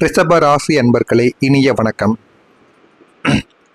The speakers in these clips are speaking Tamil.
ரிஷப ராசி அன்பர்களே, இனிய வணக்கம்.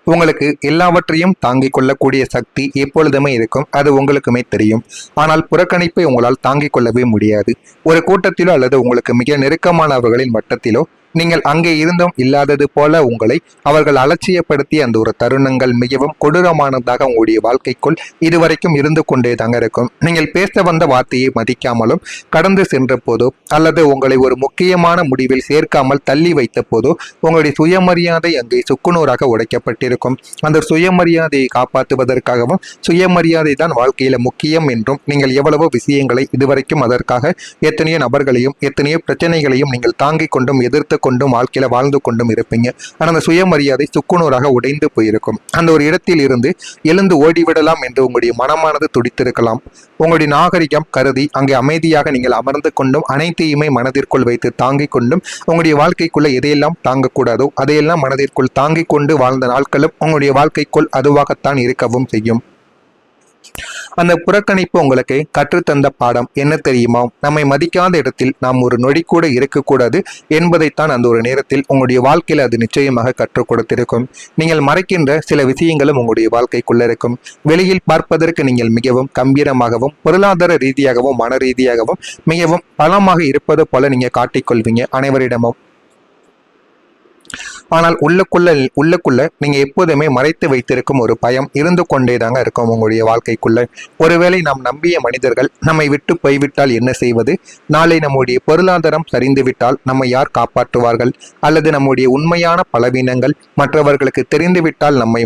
உங்களுக்கு எல்லாவற்றையும் தாங்கிக் கொள்ளக்கூடிய சக்தி எப்பொழுதுமே இருக்கும், அது உங்களுக்குமே தெரியும். ஆனால் புறக்கணிப்பை உங்களால் தாங்கிக் கொள்ளவே முடியாது. ஒரு கூட்டத்திலோ அல்லது உங்களுக்கு மிக நெருக்கமானவர்களின் வட்டத்திலோ நீங்கள் அங்கே இருந்தும் இல்லாதது போல உங்களை அவர்கள் அலட்சியப்படுத்திய அந்த ஒரு தருணங்கள் மிகவும் கொடூரமானதாக உங்களுடைய வாழ்க்கைக்குள் இதுவரைக்கும் இருந்து கொண்டே தாங்க இருக்கும். நீங்கள் பேச வந்த வார்த்தையை மதிக்காமலும் கடந்து சென்ற போதோ அல்லது உங்களை ஒரு முக்கியமான முடிவில் சேர்க்காமல் தள்ளி வைத்த போதோ உங்களுடைய சுயமரியாதை அங்கே சுக்குநூறாக உடைக்கப்பட்டிருக்கும். அந்த சுயமரியாதையை காப்பாற்றுவதற்காகவும் சுயமரியாதை தான் வாழ்க்கையில முக்கியம் என்றும் நீங்கள் எவ்வளவோ விஷயங்களை இதுவரைக்கும் அதற்காக எத்தனையோ நபர்களையும் எத்தனையோ பிரச்சனைகளையும் நீங்கள் தாங்கிக் கொண்டும் எதிர்த்து கொண்டும் வாழ்க்கையில வாழ்ந்து கொண்டும் இருப்பீங்க. ஆனால் அந்த சுயமரியாதை சுக்குநூறாக உடைந்து போயிருக்கும். அந்த ஒரு இடத்தில் இருந்து எழுந்து ஓடிவிடலாம் என்று உங்களுடைய மனமானது துடித்திருக்கலாம். உங்களுடைய நாகரிகம் கருதி அங்கே அமைதியாக நீங்கள் அமர்ந்து கொண்டும் அனைத்தையுமே மனதிற்குள் வைத்து தாங்கிக் கொண்டும் உங்களுடைய வாழ்க்கைக்குள்ள எதையெல்லாம் தாங்கக்கூடாதோ அதையெல்லாம் மனதிற்குள் தாங்கிக் கொண்டு வாழ்ந்த நாட்களும் உங்களுடைய வாழ்க்கைக்குள் அதுவாகத்தான் இருக்கவும் செய்யும். அந்த புறக்கணிப்பு உங்களுக்கு கற்றுத்தந்த பாடம் என்ன தெரியுமா? நம்மை மதிக்காத இடத்தில் நாம் ஒரு நொடி கூட இருக்கக்கூடாது என்பதைத்தான் அந்த ஒரு நேரத்தில் உங்களுடைய வாழ்க்கையில் அது நிச்சயமாக கற்றுக் கொடுத்திருக்கும். நீங்கள் மறைக்கின்ற சில விஷயங்களும் உங்களுடைய வாழ்க்கைக்குள்ள இருக்கும். வெளியில் பார்ப்பதற்கு நீங்கள் மிகவும் கம்பீரமாகவும் பொருளாதார ரீதியாகவும் மன ரீதியாகவும் மிகவும் பலமாக இருப்பது போல நீங்க காட்டிக்கொள்வீங்க அனைவரிடமும். ஆனால் உள்ளுக்குள்ள நீங்க எப்போதுமே மறைத்து வைத்திருக்கும் ஒரு பயம் இருந்து கொண்டே தாங்க இருக்கும் உங்களுடைய வாழ்க்கைக்குள்ள. ஒருவேளை நாம் நம்பிய மனிதர்கள் நம்மை விட்டு போய்விட்டால் என்ன செய்வது? நாளை நம்முடைய பொருளாதாரம் சரிந்து விட்டால் நம்மை யார் காப்பாற்றுவார்கள்? அல்லது நம்முடைய உண்மையான பலவீனங்கள் மற்றவர்களுக்கு தெரிந்துவிட்டால் நம்மை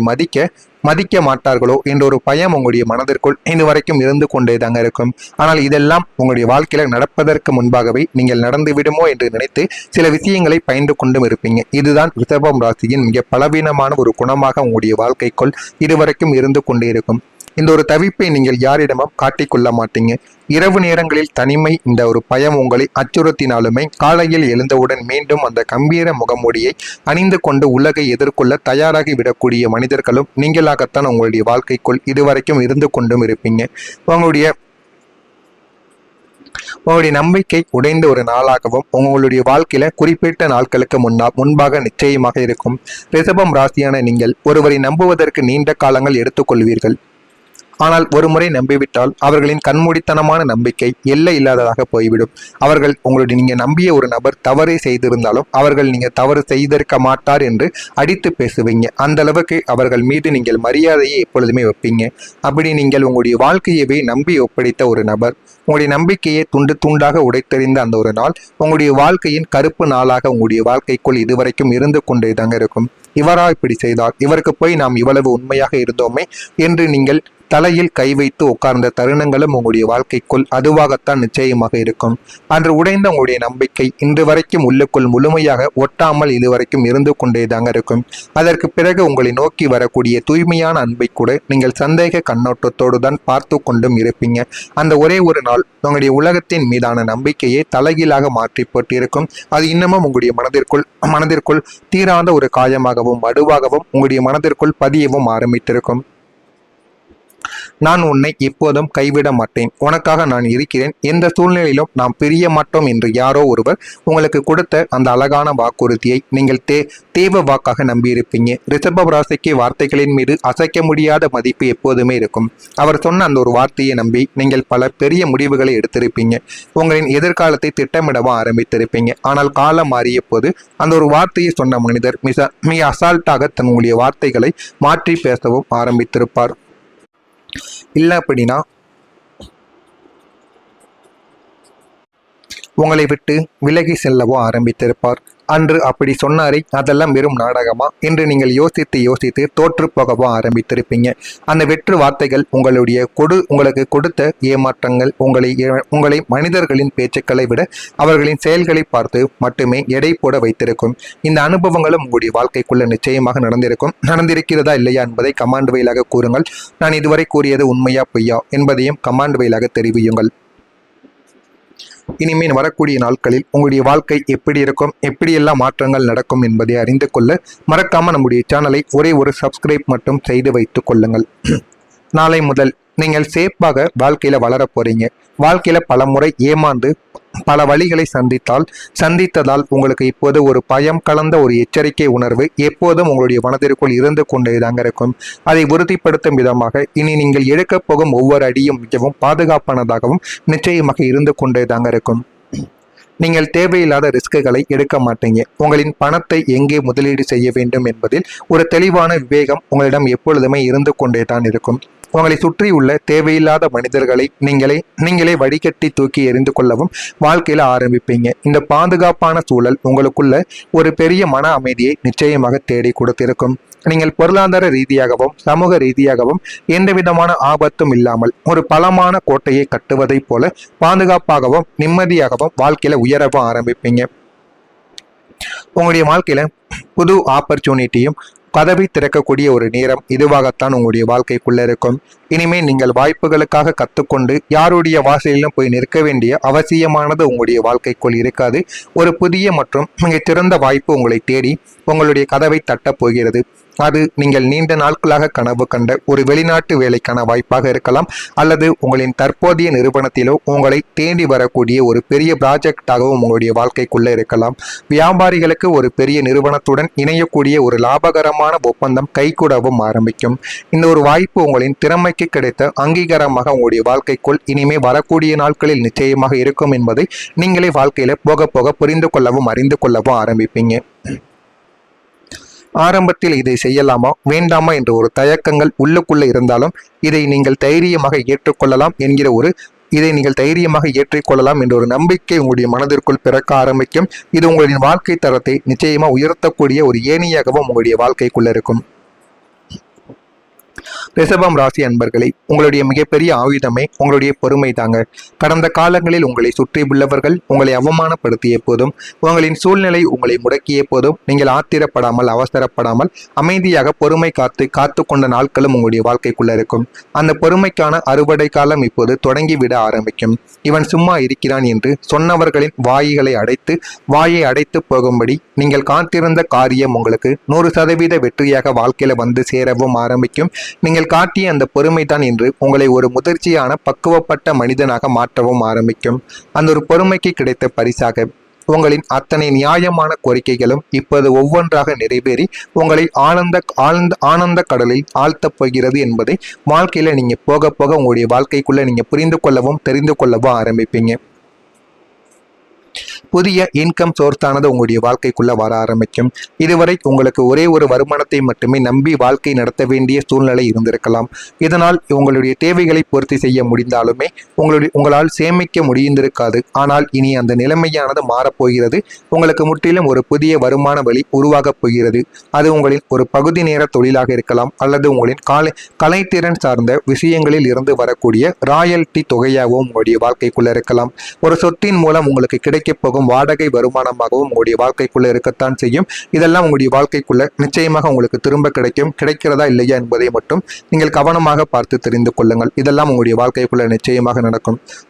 மதிக்க மாட்டார்களோ என்ற ஒரு பயம் உங்களுடைய மனதிற்குள் இதுவரைக்கும் இருந்து கொண்டே தாங்க இருக்கும். ஆனால் இதெல்லாம் உங்களுடைய வாழ்க்கையில நடப்பதற்கு முன்பாகவே நீங்கள் நடந்து விடுமோ என்று நினைத்து சில விஷயங்களை பயந்து கொண்டும் இருப்பீங்க. இதுதான் ரிஷபம் ராசியின் மிக பலவீனமான ஒரு குணமாக உங்களுடைய வாழ்க்கைக்குள் இதுவரைக்கும் இருந்து கொண்டே இருக்கும். இந்த ஒரு தவிப்பை நீங்கள் யாரிடமும் காட்டிக்கொள்ள மாட்டீங்க. இரவு நேரங்களில் தனிமை இந்த ஒரு பயம் உங்களை அச்சுறுத்தினாலுமே காலையில் எழுந்தவுடன் மீண்டும் அந்த கம்பீர முகமூடியை அணிந்து கொண்டு உலகை எதிர்கொள்ள தயாராகி விடக்கூடிய மனிதர்களும் நீங்களாகத்தான் உங்களுடைய வாழ்க்கைக்குள் இதுவரைக்கும் இருந்து கொண்டும் இருப்பீங்க. உங்களுடைய நம்பிக்கை உடைந்த ஒரு நாளாகவும் உங்களுடைய வாழ்க்கையில குறிப்பிட்ட நாட்களுக்கு முன்பாக நிச்சயமாக இருக்கும். ரிஷபம் ராசியான நீங்கள் ஒருவரை நம்புவதற்கு நீண்ட காலங்கள் எடுத்துக்கொள்வீர்கள். ஆனால் ஒரு முறை நம்பிவிட்டால் அவர்களின் கண்மூடித்தனமான நம்பிக்கை எல்லை இல்லாததாக போய்விடும். அவர்கள் நீங்க நம்பிய ஒரு நபர் தவறை செய்திருந்தாலும் அவர்கள் நீங்க தவறு செய்திருக்க மாட்டார் என்று அடித்து பேசுவீங்க. அந்த அளவுக்கு அவர்கள் மீது நீங்கள் மரியாதையை எப்பொழுதுமே வைப்பீங்க. அப்படி நீங்கள் உங்களுடைய வாழ்க்கையவே நம்பி ஒப்படைத்த ஒரு நபர் உங்களுடைய நம்பிக்கையை துண்டு துண்டாக உடைத்தெறிந்த அந்த ஒரு நாள் உங்களுடைய வாழ்க்கையின் கருப்பு நாளாக உங்களுடைய வாழ்க்கைக்குள் இதுவரைக்கும் இருந்து கொண்டே தாங்க இருக்கும். இவரா இப்படி செய்தார், இவருக்கு போய் நாம் இவ்வளவு உண்மையாக இருந்தோமே என்று நீங்கள் தலையில் கை வைத்து உட்கார்ந்த தருணங்களும் உங்களுடைய வாழ்க்கைக்குள் அதுவாகத்தான் நிச்சயமாக இருக்கும். அன்று உடைந்த உங்களுடைய நம்பிக்கை இன்று வரைக்கும் உள்ளுக்குள் முழுமையாக ஒட்டாமல் இதுவரைக்கும் இருந்து கொண்டே தாங்க இருக்கும். அதற்கு பிறகு உங்களை நோக்கி வரக்கூடிய தூய்மையான அன்பை கூட நீங்கள் சந்தேக கண்ணோட்டத்தோடு தான் பார்த்து கொண்டும் இருப்பீங்க. அந்த ஒரே ஒரு நாள் உங்களுடைய உலகத்தின் மீதான நம்பிக்கையை தலைகீழாக மாற்றி போட்டிருக்கும். அது இன்னமும் உங்களுடைய மனதிற்குள் தீராத ஒரு காயமாகவும் வடுவாகவும் உங்களுடைய மனதிற்குள் பதியவும் ஆரம்பித்திருக்கும். நான் உன்னை எப்போதும் கைவிட மாட்டேன், உனக்காக நான் இருக்கிறேன், எந்த சூழ்நிலையிலும் நாம் பிரிய மாட்டோம் என்று யாரோ ஒருவர் உங்களுக்கு கொடுத்த அந்த அழகான வாக்குறுதியை நீங்கள் தேவ வாக்காக நம்பியிருப்பீங்க. ரிஷப ராசிக்கு வார்த்தைகளின் மீது அசைக்க முடியாத மதிப்பு எப்போதுமே இருக்கும். அவர் சொன்ன அந்த ஒரு வார்த்தையை நம்பி நீங்கள் பல பெரிய முடிவுகளை எடுத்திருப்பீங்க. உங்களின் எதிர்காலத்தை திட்டமிடவும் ஆரம்பித்திருப்பீங்க. ஆனால் காலம் மாறிய போது அந்த ஒரு வார்த்தையை சொன்ன மனிதர் மிக அசால்ட்டாக தன்னுடைய வார்த்தைகளை மாற்றி பேசவும் ஆரம்பித்திருப்பார். இல்லை அப்படின்னா உங்களை விட்டு விலகி செல்லவோ ஆரம்பித்திருப்பார். அன்று அப்படி சொன்னாரே, அதெல்லாம் வெறும் நாடகமா என்று நீங்கள் யோசித்து தோற்று போகவோ ஆரம்பித்திருப்பீங்க. அந்த வெற்று வார்த்தைகள் உங்களுக்கு கொடுத்த ஏமாற்றங்கள் உங்களை மனிதர்களின் பேச்சுக்களை விட அவர்களின் செயல்களை பார்த்து மட்டுமே எடை போட வைத்திருக்கும். இந்த அனுபவங்களும் உங்களுடைய வாழ்க்கைக்குள்ள நிச்சயமாக நடந்திருக்கிறதா இல்லையா என்பதை கமாண்ட் வயலாக கூறுங்கள். நான் இதுவரை கூறியது உண்மையா பொய்யா என்பதையும் கமாண்ட் வயலாக தெரிவியுங்கள். இனிமேல் வரக்கூடிய நாட்களில் உங்களுடைய வாழ்க்கை எப்படி இருக்கும், எப்படியெல்லாம் மாற்றங்கள் நடக்கும் என்பதை அறிந்து கொள்ள மறக்காம நம்முடைய சேனலை ஒரே ஒரு சப்ஸ்கிரைப் மட்டும் செய்து வைத்துக் கொள்ளுங்கள். நாளை முதல் நீங்கள் சேஃபாக வாழ்க்கையில வளர போறீங்க. வாழ்க்கையில பல முறை ஏமாந்து பல வழிகளை சந்தித்ததால் உங்களுக்கு இப்போது ஒரு பயம் கலந்த ஒரு எச்சரிக்கை உணர்வு எப்போதும் உங்களுடைய மனதிற்குள் இருந்து கொண்டேதாங்க இருக்கும். அதை உறுதிப்படுத்தும் விதமாக இனி நீங்கள் எடுக்கப் போகும் ஒவ்வொரு அடியும் மிகவும் பாதுகாப்பானதாகவும் நிச்சயமாக இருந்து கொண்டேதாங்க இருக்கும். நீங்கள் தேவையில்லாத ரிஸ்க்குகளை எடுக்க மாட்டீங்க. உங்களின் பணத்தை எங்கே முதலீடு செய்ய வேண்டும் என்பதில் ஒரு தெளிவான விவேகம் உங்களிடம் எப்பொழுதுமே இருந்து கொண்டே தான் இருக்கும். உங்களை சுற்றி உள்ள தேவையில்லாத மனிதர்களை நீங்களே வடிகட்டி தூக்கி எறிந்து கொள்ளவும் வாழ்க்கையில ஆரம்பிப்பீங்க. இந்த பாதுகாப்பான சூழல் உங்களுக்குள்ள ஒரு பெரிய மன அமைதியை நிச்சயமாக தேடி கொடுத்திருக்கும். நீங்கள் பொருளாதார ரீதியாகவும் சமூக ரீதியாகவும் எந்த விதமான ஆபத்தும் இல்லாமல் ஒரு பலமான கோட்டையை கட்டுவதைப் போல பாதுகாப்பாகவும் நிம்மதியாகவும் வாழ்க்கையில உயரவும் ஆரம்பிப்பீங்க. உங்களுடைய வாழ்க்கையில புது ஆப்பர்ச்சுனிட்டியும் கதவை திறக்கக்கூடிய ஒரு நேரம் இதுவாகத்தான் உங்களுடைய வாழ்க்கைக்குள்ள இருக்கும். இனிமே நீங்கள் வாய்ப்புகளுக்காக கற்றுக்கொண்டு யாருடைய வாசலிலும் போய் நிற்க வேண்டிய அவசியமானது உங்களுடைய வாழ்க்கைக்குள் இருக்காது. ஒரு புதிய மற்றும் மிகச்சிறந்த வாய்ப்பு உங்களை தேடி உங்களுடைய கதவை தட்டப் போகிறது. அது நீங்கள் நீண்ட நாட்களாக கனவு கண்ட ஒரு வெளிநாட்டு வேலைக்கான வாய்ப்பாக இருக்கலாம், அல்லது உங்களின் தற்போதைய நிறுவனத்திலோ உங்களை தேடி வரக்கூடிய ஒரு பெரிய ப்ராஜெக்டாகவும் உங்களுடைய வாழ்க்கைக்குள்ள இருக்கலாம். வியாபாரிகளுக்கு ஒரு பெரிய நிறுவனத்துடன் இணையக்கூடிய ஒரு லாபகரமான ஒப்பந்தம் கைகூடவும் ஆரம்பிக்கும். இந்த ஒரு வாய்ப்பு உங்களின் திறமைக்கு கிடைத்த அங்கீகாரமாக உங்களுடைய வாழ்க்கைக்குள் இனிமே வரக்கூடிய நாட்களில் நிச்சயமாக இருக்கும் என்பதை நீங்களே வாழ்க்கையில போக போக புரிந்து கொள்ளவும் அறிந்து கொள்ளவும் ஆரம்பிப்பீங்க. ஆரம்பத்தில் இதை செய்யலாமா வேண்டாமா என்ற ஒரு தயக்கங்கள் உள்ளுக்குள்ள இருந்தாலும் இதை நீங்கள் தைரியமாக ஏற்றுக்கொள்ளலாம் என்ற ஒரு நம்பிக்கை உங்களுடைய மனதிற்குள் பிறக்க ஆரம்பிக்கும். இது உங்களின் வாழ்க்கை தரத்தை நிச்சயமா உயர்த்தக்கூடிய ஒரு ஏணியாகவும் உங்களுடைய வாழ்க்கைக்குள்ள இருக்கும். ரிஷபம் ராசி அன்பர்களே, உங்களுடைய மிகப்பெரிய ஆயுதமே உங்களுடைய பொறுமை தாங்க. கடந்த காலங்களில் உங்களை சுற்றி உள்ளவர்கள் உங்களை அவமானப்படுத்திய போதும், உங்களின் சூழ்நிலை உங்களை முடக்கிய போதும் நீங்கள் ஆத்திரப்படாமல் அவசரப்படாமல் அமைதியாக பொறுமை காத்து கொண்ட நாட்களும் உங்களுடைய வாழ்க்கைக்குள்ள இருக்கும். அந்த பொறுமைக்கான அறுவடை காலம் இப்போது தொடங்கிவிட ஆரம்பிக்கும். இவன் சும்மா இருக்கிறான் என்று சொன்னவர்களின் வாயை அடைத்து போகும்படி நீங்கள் காத்திருந்த காரியம் உங்களுக்கு 100% வெற்றியாக வாழ்க்கையில வந்து சேரவும் ஆரம்பிக்கும். நீங்கள் காட்டிய அந்த பொறுமை தான் இன்று உங்களை ஒரு முதிர்ச்சியான பக்குவப்பட்ட மனிதனாக மாற்றவும் ஆரம்பிக்கும். அந்த ஒரு பொறுமைக்கு கிடைத்த பரிசாக உங்களின் அத்தனை நியாயமான கோரிக்கைகளும் இப்போது ஒவ்வொன்றாக நிறைவேறி உங்களை ஆனந்த கடலில் ஆழ்த்தப் போகிறது என்பதை வாழ்க்கையில நீங்க போக போக உங்களுடைய வாழ்க்கைக்குள்ள நீங்க புரிந்து கொள்ளவும் தெரிந்து கொள்ளவும் ஆரம்பிப்பீங்க. புதிய இன்கம் சோர்ஸானது உங்களுடைய வாழ்க்கைக்குள்ள வர ஆரம்பிக்கும். இதுவரை உங்களுக்கு ஒரே ஒரு வருமானத்தை மட்டுமே நம்பி வாழ்க்கை நடத்த வேண்டிய சூழ்நிலை இருந்திருக்கலாம். இதனால் உங்களுடைய தேவைகளை பூர்த்தி செய்ய முடிந்தாலுமே உங்களால் சேமிக்க முடிந்திருக்காது. ஆனால் இனி அந்த நிலைமையானது மாறப்போகிறது. உங்களுக்கு முற்றிலும் ஒரு புதிய வருமான வழி உருவாகப் போகிறது. அது உங்களின் ஒரு பகுதி நேர தொழிலாக இருக்கலாம், அல்லது உங்களின் கலைத்திறன் சார்ந்த விஷயங்களில் இருந்து வரக்கூடிய ராயல்டி தொகையாகவும் உங்களுடைய வாழ்க்கைக்குள்ள இருக்கலாம். ஒரு சொத்தின் மூலம் உங்களுக்கு கிடைக்கப் போகும் வாடகை வருமானமாகவும் உங்களுடைய வாழ்க்கைக்குள்ள இருக்கத்தான் செய்யும். இதெல்லாம் உங்களுடைய வாழ்க்கைக்குள்ள நிச்சயமாக உங்களுக்கு திரும்ப கிடைக்கிறதா இல்லையா என்பதை மட்டும் நீங்கள் கவனமாக பார்த்து தெரிந்து கொள்ளுங்கள். இதெல்லாம் உங்களுடைய வாழ்க்கைக்குள்ள நிச்சயமாக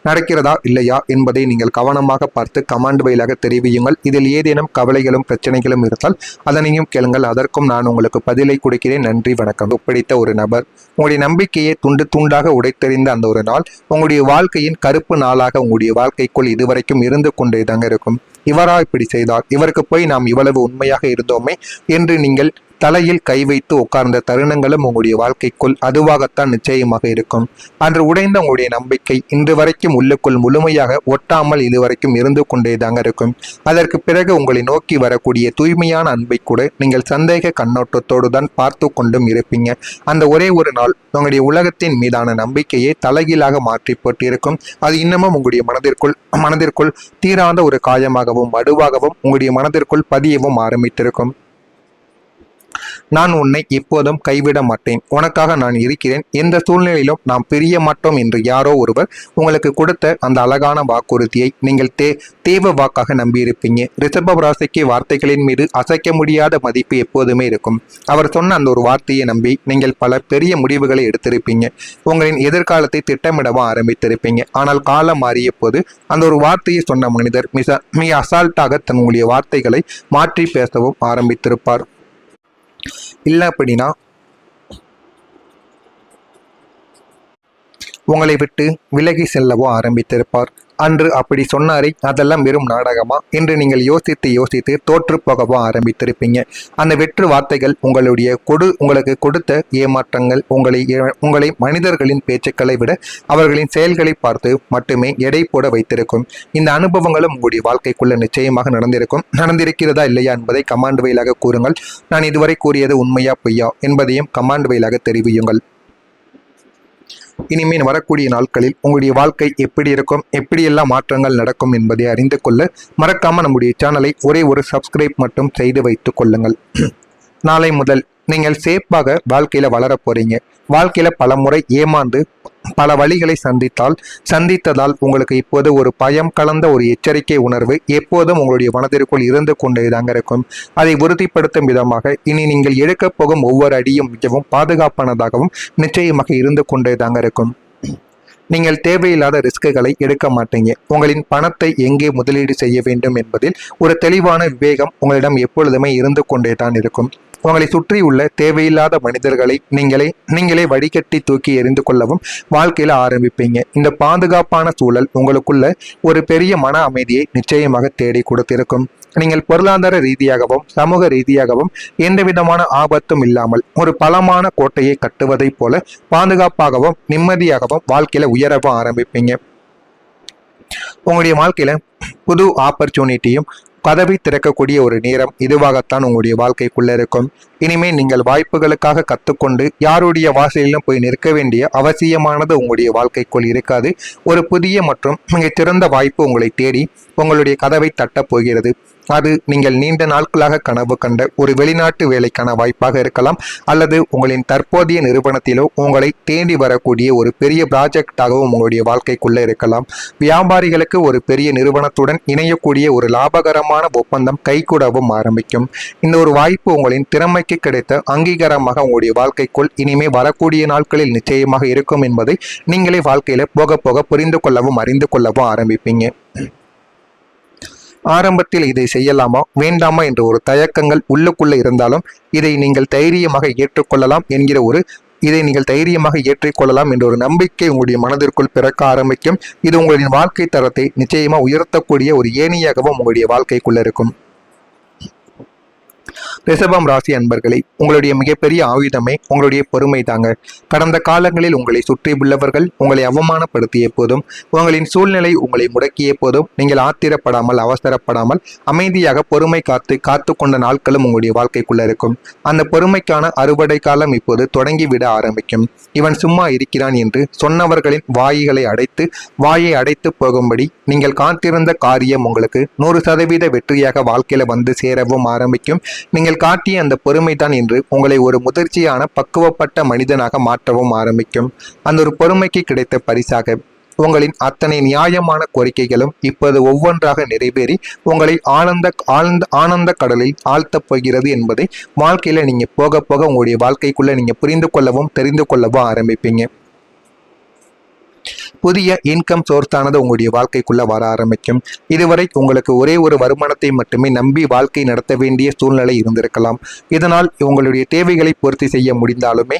நடக்கிறதா இல்லையா என்பதை நீங்கள் கவனமாக பார்த்து கமாண்ட் வழியாக தெரிவியுங்கள். இதில் ஏதேனும் கவலைகளும் பிரச்சனைகளும் இருந்தால் அதனையும் கேளுங்கள். அதற்கும் நான் உங்களுக்கு பதிலை கொடுக்கிறேன். நன்றி, வணக்கம். பிடித்த ஒரு நபர் உங்களுடைய நம்பிக்கையை துண்டாக உடைத்தெறிந்த அந்த ஒரு நாள் உங்களுடைய வாழ்க்கையின் கருப்பு நாளாக உங்களுடைய வாழ்க்கைக்குள் இதுவரைக்கும் இருந்து கொண்டே தாங்க இருக்கும். இவரா இப்படி செய்தார், இவருக்கு போய் நாம் இவ்வளவு உண்மையாக இருந்தோமே என்று நீங்கள் தலையில் கை வைத்து உட்கார்ந்த தருணங்களும் உங்களுடைய வாழ்க்கைக்குள் அதுவாகத்தான் நிச்சயமாக இருக்கும். அன்று உடைந்த உங்களுடைய நம்பிக்கை இன்று வரைக்கும் உள்ளுக்குள் முழுமையாக ஒட்டாமல் இதுவரைக்கும் இருந்து கொண்டேதாங்க இருக்கும். அதற்கு பிறகு உங்களை நோக்கி வரக்கூடிய தூய்மையான அன்பை கூட நீங்கள் சந்தேக கண்ணோட்டத்தோடு தான் பார்த்து கொண்டும் இருப்பீங்க. அந்த ஒரே ஒரு நாள் உங்களுடைய உலகத்தின் மீதான நம்பிக்கையை தலைகீழாக மாற்றி போட்டிருக்கும். அது இன்னமும் உங்களுடைய மனதிற்குள் தீராத ஒரு காயமாகவும் வடுவாகவும் உங்களுடைய மனதிற்குள் பதியவும் ஆரம்பித்திருக்கும். நான் உன்னை எப்போதும் கைவிட மாட்டேன், உனக்காக நான் இருக்கிறேன், எந்த சூழ்நிலையிலும் நாம் பிரிய மாட்டோம் என்று யாரோ ஒருவர் உங்களுக்கு கொடுத்த அந்த அழகான வாக்குறுதியை நீங்கள் தேவ வாக்காக நம்பியிருப்பீங்க. ரிஷப ராசிக்கு வார்த்தைகளின் மீது அசைக்க முடியாத மதிப்பு எப்போதுமே இருக்கும். அவர் சொன்ன அந்த ஒரு வார்த்தையை நம்பி நீங்கள் பல பெரிய முடிவுகளை எடுத்திருப்பீங்க. உங்களின் எதிர்காலத்தை திட்டமிடவும் ஆரம்பித்திருப்பீங்க. ஆனால் காலம் மாறிய போது அந்த ஒரு வார்த்தையை சொன்ன மனிதர் மிக அசால்ட்டாக தன்னுடைய வார்த்தைகளை மாற்றி பேசவும் ஆரம்பித்திருப்பார். இல்லை அப்படின்னா உங்களை விட்டு விலகி செல்லவோ ஆரம்பித்திருப்பார். அன்று அப்படி சொன்னாரே அதெல்லாம் வெறும் நாடகமா என்று நீங்கள் யோசித்து யோசித்து தோற்று போகவும் ஆரம்பித்திருப்பீங்க. அந்த வெற்று வார்த்தைகள் உங்களுக்கு கொடுத்த ஏமாற்றங்கள் உங்களை மனிதர்களின் பேச்சுக்களை விட அவர்களின் செயல்களை பார்த்து மட்டுமே எடை போட வைத்திருக்கும். இந்த அனுபவங்களும் உங்களுடைய வாழ்க்கைக்குள்ள நிச்சயமாக நடந்திருக்கிறதா இல்லையா என்பதை கமாண்ட் வழியாக கூறுங்கள். நான் இதுவரை கூறியது உண்மையா பொய்யா என்பதையும் கமாண்ட் வழியாக தெரிவியுங்கள். இனிமேல் வரக்கூடிய நாட்களில் உங்களுடைய வாழ்க்கை எப்படி இருக்கும், எப்படியெல்லாம் மாற்றங்கள் நடக்கும் என்பதை அறிந்து கொள்ள மறக்காம நம்முடைய சேனலை ஒரே ஒரு சப்ஸ்கிரைப் மட்டும் செய்து வைத்துக் கொள்ளுங்கள். நாளை முதல் நீங்கள் சேஃபாக வாழ்க்கையில வளர போறீங்க. வாழ்க்கையில பல முறை ஏமாந்து பல வழிகளை சந்தித்ததால் உங்களுக்கு இப்போது ஒரு பயம் கலந்த ஒரு எச்சரிக்கை உணர்வு எப்போதும் உங்களுடைய மனதிற்குள் இருந்து கொண்டேதாங்க இருக்கும். அதை உறுதிப்படுத்தும் விதமாக இனி நீங்கள் எடுக்கப் போகும் ஒவ்வொரு அடியும் மிகவும் பாதுகாப்பானதாகவும் நிச்சயமாக இருந்து கொண்டேதாங்க இருக்கும். நீங்கள் தேவையில்லாத ரிஸ்க்குகளை எடுக்க மாட்டீங்க. உங்களின் பணத்தை எங்கே முதலீடு செய்ய வேண்டும் என்பதில் ஒரு தெளிவான விவேகம் உங்களிடம் எப்பொழுதுமே இருந்து கொண்டே தான் இருக்கும். உங்களை சுற்றி உள்ள தேவையில்லாத மனிதர்களை நீங்களே வடிகட்டி தூக்கி எறிந்து கொள்ளவும் வாழ்க்கையில ஆரம்பிப்பீங்க. இந்த பாதுகாப்பான சூழல் உங்களுக்குள்ள ஒரு பெரிய மன அமைதியை நிச்சயமாக தேடி கொடுத்திருக்கும். நீங்கள் பொருளாதார ரீதியாகவும் சமூக ரீதியாகவும் எந்த விதமான ஆபத்தும் இல்லாமல் ஒரு பலமான கோட்டையை கட்டுவதைப் போல பாதுகாப்பாகவும் நிம்மதியாகவும் வாழ்க்கையில உயரவும் ஆரம்பிப்பீங்க. உங்களுடைய வாழ்க்கையில புது ஆப்பர்ச்சுனிட்டியும் கதவை திறக்கக்கூடிய ஒரு நேரம் இதுவாகத்தான் உங்களுடைய வாழ்க்கைக்குள்ள இருக்கும். இனிமேல் நீங்கள் வாய்ப்புகளுக்காக கற்றுக்கொண்டு யாருடைய வாசலிலும் போய் நிற்க வேண்டிய அவசியமானது உங்களுடைய வாழ்க்கைக்குள் இருக்காது. ஒரு புதிய மற்றும் மிகச்சிறந்த வாய்ப்பு உங்களை தேடி உங்களுடைய கதவை தட்டப் போகிறது. அது நீங்கள் நீண்ட நாட்களாக கனவு கண்ட ஒரு வெளிநாட்டு வேலைக்கான வாய்ப்பாக இருக்கலாம், அல்லது உங்களின் தற்போதைய நிறுவனத்திலோ உங்களை தேடி வரக்கூடிய ஒரு பெரிய ப்ராஜெக்டாகவும் உங்களுடைய வாழ்க்கைக்குள்ள இருக்கலாம். வியாபாரிகளுக்கு ஒரு பெரிய நிறுவனத்துடன் இணையக்கூடிய ஒரு லாபகரமான ஒப்பந்தம் கைகூடவும் ஆரம்பிக்கும். இந்த ஒரு வாய்ப்பு உங்களின் திறமைக்கு கிடைத்த அங்கீகாரமாக உங்களுடைய வாழ்க்கைக்குள் இனிமே வரக்கூடிய நாட்களில் நிச்சயமாக இருக்கும் என்பதை நீங்களே வாழ்க்கையில போக போக புரிந்து கொள்ளவும் அறிந்து கொள்ளவும் ஆரம்பிப்பீங்க. ஆரம்பத்தில் இதை செய்யலாமா வேண்டாமா என்ற ஒரு தயக்கங்கள் உள்ளுக்குள்ள இருந்தாலும் இதை நீங்கள் தைரியமாக ஏற்றுக்கொள்ளலாம் என்ற ஒரு நம்பிக்கை உங்களுடைய மனதிற்குள் பிறக்க ஆரம்பிக்கும். இது உங்களின் வாழ்க்கை தரத்தை நிச்சயமா உயர்த்தக்கூடிய ஒரு ஏணியாகவும் உங்களுடைய வாழ்க்கைக்குள்ள இருக்கும். ரிஷபம் ராசி அன்பர்களே, உங்களுடைய மிகப்பெரிய ஆயுதமே உங்களுடைய பொறுமை தாங்க. கடந்த காலங்களில் உங்களை சுற்றி உள்ளவர்கள் உங்களை அவமானப்படுத்திய போதும், உங்களின் சூழ்நிலை உங்களை முடக்கிய போதும் நீங்கள் ஆத்திரப்படாமல் அவசரப்படாமல் அமைதியாக பொறுமை காத்து கொண்ட நாட்களும் உங்களுடைய வாழ்க்கைக்குள்ள இருக்கும். அந்த பொறுமைக்கான அறுவடை காலம் இப்போது தொடங்கிவிட ஆரம்பிக்கும். இவன் சும்மா இருக்கிறான் என்று சொன்னவர்களின் வாயை அடைத்து போகும்படி நீங்கள் காத்திருந்த காரியம் உங்களுக்கு 100% வெற்றியாக வாழ்க்கையில வந்து சேரவும் ஆரம்பிக்கும். நீங்கள் காட்டிய அந்த பொறுமைதான் என்று உங்களை ஒரு முதிர்ச்சியான பக்குவப்பட்ட மனிதனாக மாற்றவும் ஆரம்பிக்கும். அந்த ஒரு பொறுமைக்கு கிடைத்த பரிசாக உங்களின் அத்தனை நியாயமான கோரிக்கைகளும் இப்போது ஒவ்வொன்றாக நிறைவேறி உங்களை ஆனந்த கடலில் ஆழ்த்தப் போகிறது என்பதை வாழ்க்கையில நீங்க போக போக உங்களுடைய வாழ்க்கைக்குள்ள நீங்க புரிந்து கொள்ளவும் தெரிந்து கொள்ளவும் ஆரம்பிப்பீங்க. புதிய இன்கம் சோர்ஸானது உங்களுடைய வாழ்க்கைக்குள்ள வர ஆரம்பிக்கும். இதுவரை உங்களுக்கு ஒரே ஒரு வருமானத்தை மட்டுமே நம்பி வாழ்க்கை நடத்த வேண்டிய சூழ்நிலை இருந்திருக்கலாம். இதனால் உங்களுடைய தேவைகளை பூர்த்தி செய்ய முடிந்தாலுமே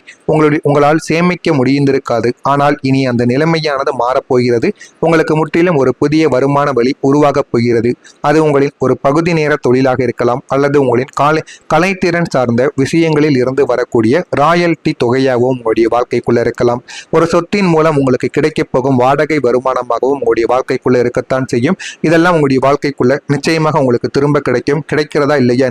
உங்களால் சேமிக்க முடிந்திருக்காது. ஆனால் இனி அந்த நிலைமையானது மாறப்போகிறது. உங்களுக்கு முற்றிலும் ஒரு புதிய வருமான வழி உருவாகப் போகிறது. அது உங்களின் ஒரு பகுதி நேர தொழிலாக இருக்கலாம், அல்லது உங்களின் கலைத்திறன் சார்ந்த விஷயங்களில் இருந்து வரக்கூடிய ராயல்டி தொகையாகவும் உங்களுடைய வாழ்க்கைக்குள்ள இருக்கலாம். ஒரு சொத்தின் மூலம் உங்களுக்கு கிடைக்கப் போகும் வாடகை வருமானமாகவும் உங்களுடைய வாழ்க்கைக்குள்ள இருக்கத்தான் செய்யும். இதெல்லாம் உங்களுடைய வாழ்க்கைக்குள்ள நிச்சயமாக உங்களுக்கு திரும்ப கிடைக்கிறதா இல்லையா